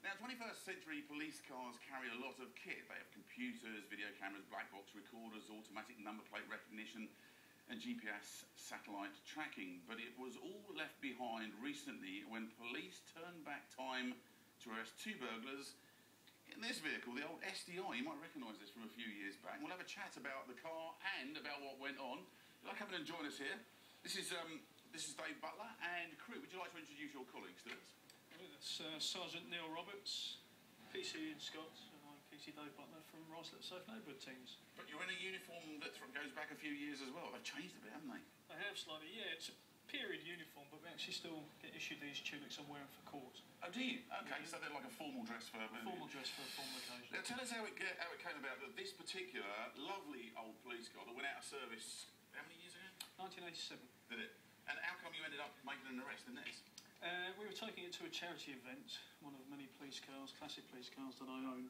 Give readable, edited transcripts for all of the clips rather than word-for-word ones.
Now, 21st century police cars carry a lot of kit. They have computers, video cameras, black box recorders, automatic number plate recognition and GPS satellite tracking. But it was all left behind recently when police turned back time to arrest two burglars in this vehicle, the old SDI. You might recognise this from a few years back. We'll have a chat about the car and about what went on. Would you like to come in and join us here? This is Dave Butler and crew. Would you like to introduce your colleagues to us? It's Sergeant Neil Roberts, PC Ian Scott, and I'm PC Dave Butler from Russell Safe Neighbourhood Teams. But you're in a uniform that goes back a few years as well. They've changed a bit, haven't they? They have slightly, yeah. It's a period uniform, but we actually still get issued these tunics I'm wearing for court. Oh, do you? Okay, so they're like a formal dress for... Formal dress for a formal occasion. Now, tell us how it came about that this particular lovely old police car that went out of service, how many years ago? 1987. Did it? And how come you ended up making an arrest in this? We were taking it to a charity event, one of many police cars, classic police cars that I own.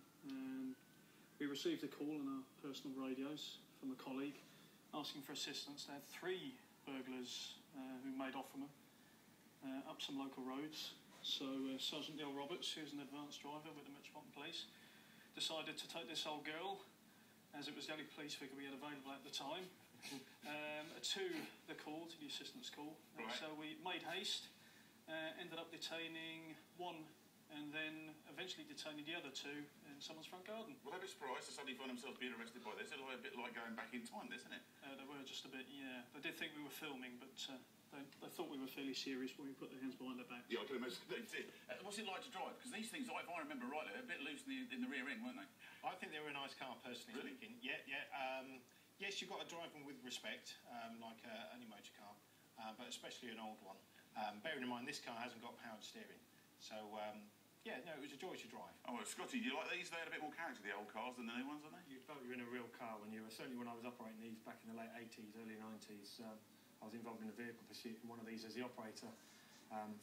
We received a call on our personal radios from a colleague asking for assistance. They had three burglars who made off from them up some local roads. So Sergeant Neil Roberts, who's an advanced driver with the Metropolitan Police, decided to take this old girl, as it was the only police figure we had available at the time, to the call, to the assistance call. Right. So we made haste. Ended up detaining one and then eventually detaining the other two in someone's front garden. Well, they'd be surprised to suddenly find themselves being arrested by this. It's a bit like going back in time, isn't it? They were just a bit, yeah. They did think we were filming, but they thought we were fairly serious when we put their hands behind their backs. Yeah, I can imagine they did. What's it like to drive? Because these things, if I remember rightly, they're a bit loose in the rear end, weren't they? I think they were a nice car, personally speaking. Yeah, yeah. Yes, you've got to drive them with respect, like any motor car, but especially an old one. Bearing in mind, this car hasn't got powered steering. So, yeah, no, it was a joy to drive. Oh, well, Scotty, do you like these? They had a bit more character, the old cars, than the new ones, didn't they? You felt you were in a real car when you were, certainly when I was operating these back in the late 80s, early 90s. I was involved in a vehicle pursuit in one of these as the operator.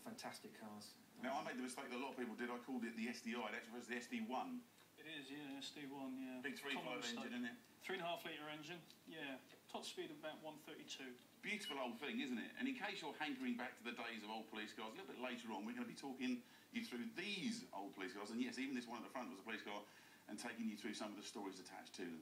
Fantastic cars. Now, I made the mistake that a lot of people did. I called it the SDI. It actually was the SD1. It is, yeah, SD1, yeah. Big 3.5 engine, isn't it? 3.5 litre engine, yeah. Top speed of about 132. Beautiful old thing, isn't it? And in case you're hankering back to the days of old police cars, a little bit later on, we're going to be talking you through these old police cars. And yes, even this one at the front was a police car, and taking you through some of the stories attached to them.